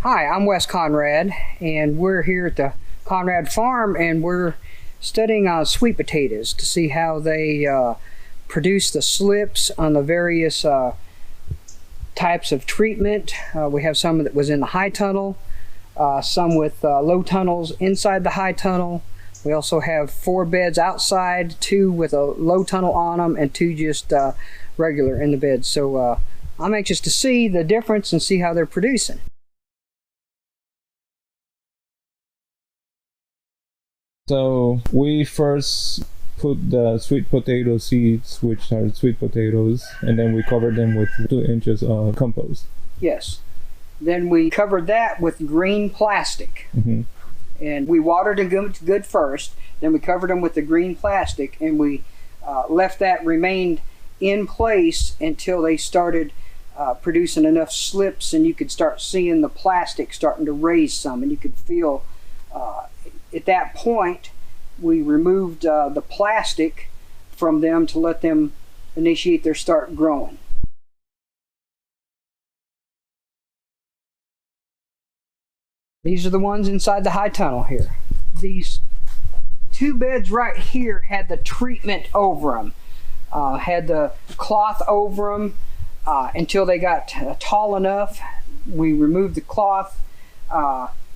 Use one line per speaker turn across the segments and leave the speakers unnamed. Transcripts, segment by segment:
Hi, I'm Wes Conrad, and we're here at the Conrad Farm, and we're studying sweet potatoes to see how they produce the slips on the various types of treatment. We have some that was in the high tunnel, some with low tunnels inside the high tunnel. We also have 4 beds outside, 2 with a low tunnel on them, and 2 just regular in the beds. So I'm anxious to see the difference and see how they're producing.
So we first put the sweet potato seeds, which are sweet potatoes, and then we covered them with 2 inches of compost.
Yes. Then we covered that with green plastic.
Mm-hmm.
And we watered them good first. Then we covered them with the green plastic, and we left that remained in place until they started producing enough slips, and you could start seeing the plastic starting to raise some, and you could feel at that point we removed the plastic from them to let them initiate their start growing. These are the ones inside the high tunnel here. These 2 beds right here had the treatment over them, had the cloth over them until they got tall enough. We removed the cloth,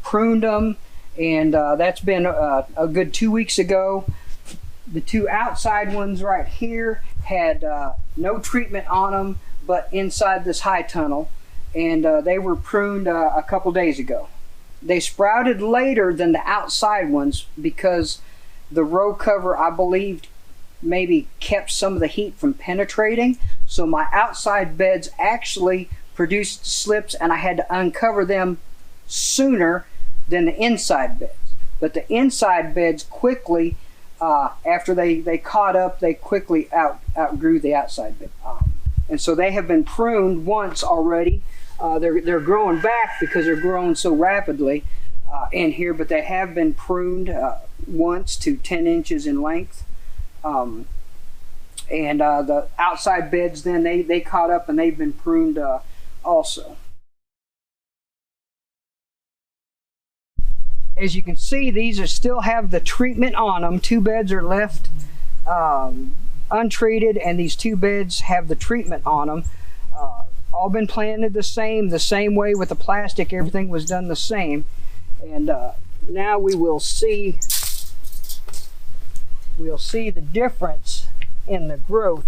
pruned them, and that's been a good 2 weeks ago. The 2 outside ones right here had no treatment on them, but inside this high tunnel, and they were pruned a couple days ago. They sprouted later than the outside ones because the row cover, I believe, maybe kept some of the heat from penetrating. So my outside beds actually produced slips, and I had to uncover them sooner than the inside beds. But the inside beds quickly, after they caught up, they quickly outgrew the outside bed. And so they have been pruned once already. They're growing back because they're growing so rapidly in here, but they have been pruned once to 10 inches in length. And the outside beds, then they caught up and they've been pruned also. As you can see, these still have the treatment on them. 2 beds are left untreated, and these 2 beds have the treatment on them. All been planted the same way with the plastic. Everything was done the same. And now we'll see the difference in the growth.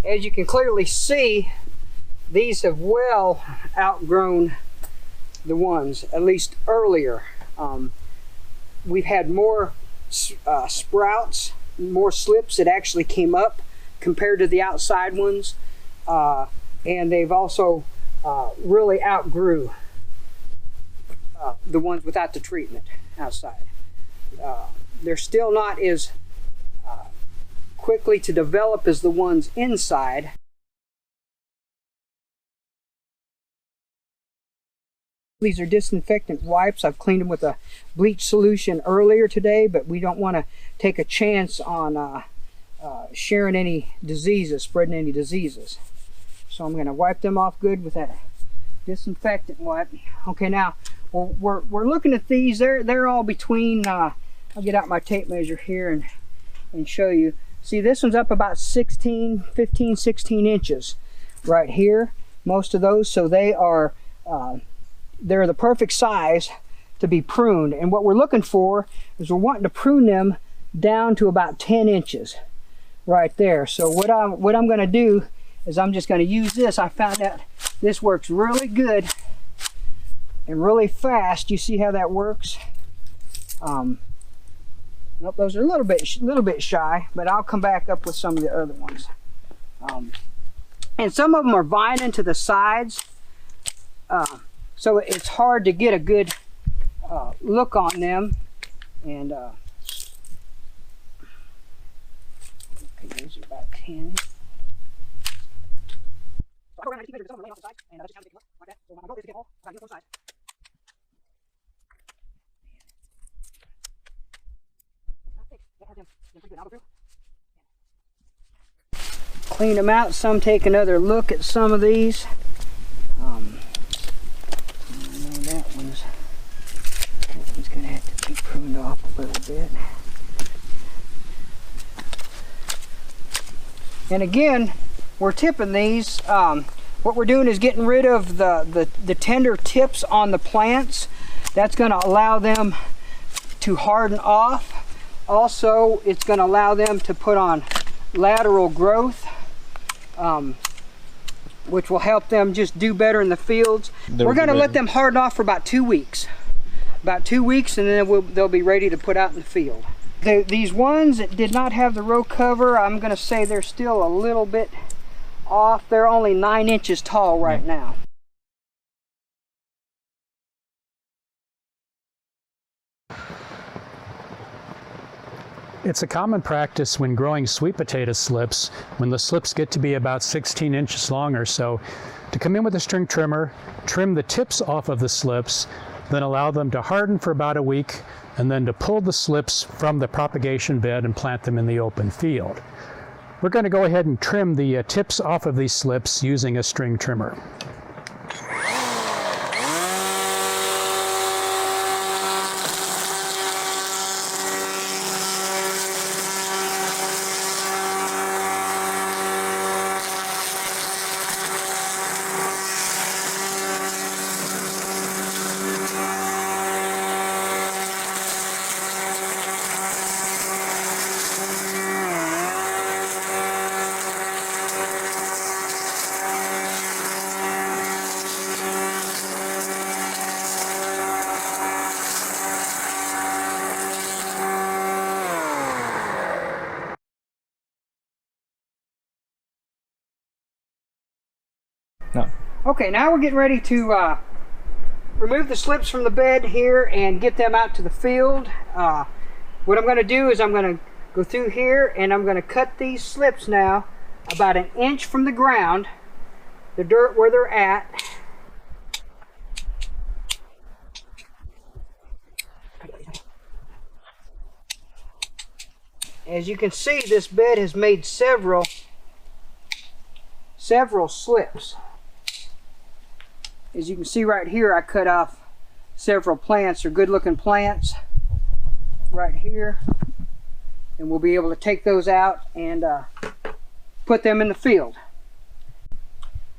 As you can clearly see, these have well outgrown the ones, at least earlier. We've had more sprouts, more slips that actually came up compared to the outside ones, and they've also really outgrew the ones without the treatment outside. They're still not as quickly to develop as the ones inside. These are disinfectant wipes. I've cleaned them with a bleach solution earlier today, but we don't want to take a chance on sharing any diseases, spreading any diseases. So I'm going to wipe them off good with that disinfectant wipe. Okay, now we're looking at these. They're all between. I'll get out my tape measure here and show you. See, this one's up about 15, 16 inches right here. Most of those, so they are. They're the perfect size to be pruned, and what we're looking for is we're wanting to prune them down to about 10 inches right there. So what I'm going to do is I'm just going to use this. I found out this works really good and really fast. You see how that works? Nope, those are a little bit shy, but I'll come back up with some of the other ones. And some of them are vining to the sides. So it's hard to get a good look on them. And okay, those are about 10. Clean them out. Some take another look at some of these. I know that one's going to have to be pruned off a little bit. And again, we're tipping these. What we're doing is getting rid of the tender tips on the plants. That's going to allow them to harden off. Also, it's going to allow them to put on lateral growth, which will help them just do better in the fields. We're going to let them harden off for about 2 weeks. About 2 weeks, and then they'll be ready to put out in the field. These ones that did not have the row cover, I'm going to say they're still a little bit off. They're only 9 inches tall right now.
It's a common practice when growing sweet potato slips, when the slips get to be about 16 inches long or so, to come in with a string trimmer, trim the tips off of the slips, then allow them to harden for about a week, and then to pull the slips from the propagation bed and plant them in the open field. We're going to go ahead and trim the tips off of these slips using a string trimmer.
No.
Okay, now we're getting ready to remove the slips from the bed here and get them out to the field. What I'm going to do is I'm going to go through here and I'm going to cut these slips now about 1 inch from the ground, the dirt where they're at. As you can see, this bed has made several slips. As you can see right here, I cut off several plants, or good looking plants right here, and we'll be able to take those out and put them in the field.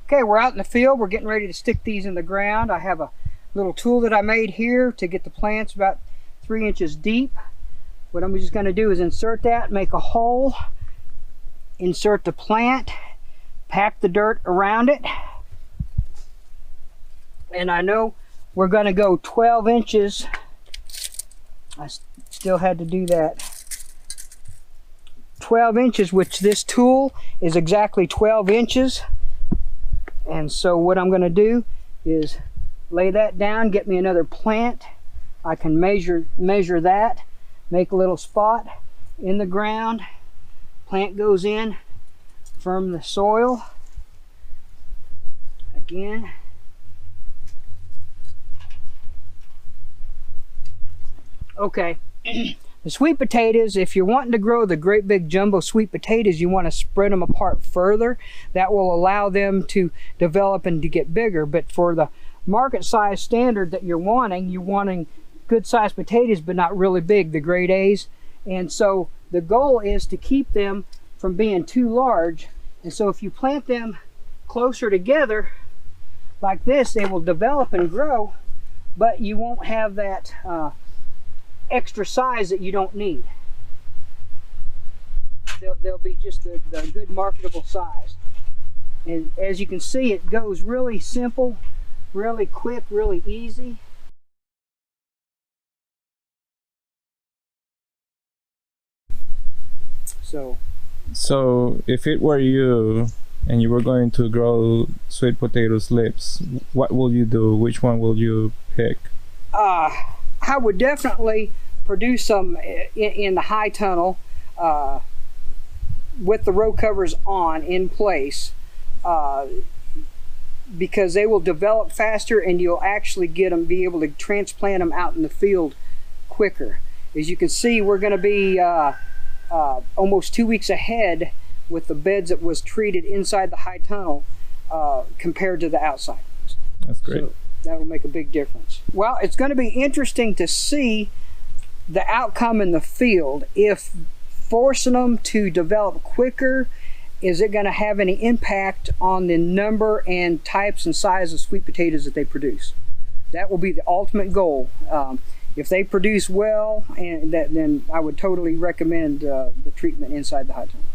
Okay, we're out in the field. We're getting ready to stick these in the ground. I have a little tool that I made here to get the plants about 3 inches deep. What I'm just going to do is insert that, make a hole, insert the plant, pack the dirt around it. And I know we're going to go 12 inches. I still had to do that. 12 inches, which this tool is exactly 12 inches. And so what I'm going to do is lay that down, get me another plant. I can measure that, make a little spot in the ground. Plant goes in from the soil. Again. Okay, the sweet potatoes, if you're wanting to grow the great big jumbo sweet potatoes, you want to spread them apart further. That will allow them to develop and to get bigger. But for the market size standard that you're wanting good sized potatoes but not really big, the grade A's. And so the goal is to keep them from being too large. And so if you plant them closer together like this, they will develop and grow, but you won't have that extra size that you don't need. They'll be just the good marketable size. And as you can see, it goes really simple, really quick, really easy.
So if it were you and you were going to grow sweet potato slips, what will you do? Which one will you pick?
I would definitely produce some in the high tunnel with the row covers in place, because they will develop faster and you'll actually be able to transplant them out in the field quicker. As you can see, we're going to be almost 2 weeks ahead with the beds that was treated inside the high tunnel compared to the outside.
That's great.
So that will make a big difference. Well, it's going to be interesting to see the outcome in the field. If forcing them to develop quicker, is it going to have any impact on the number and types and size of sweet potatoes that they produce? That will be the ultimate goal. If they produce well, then I would totally recommend the treatment inside the high tunnel.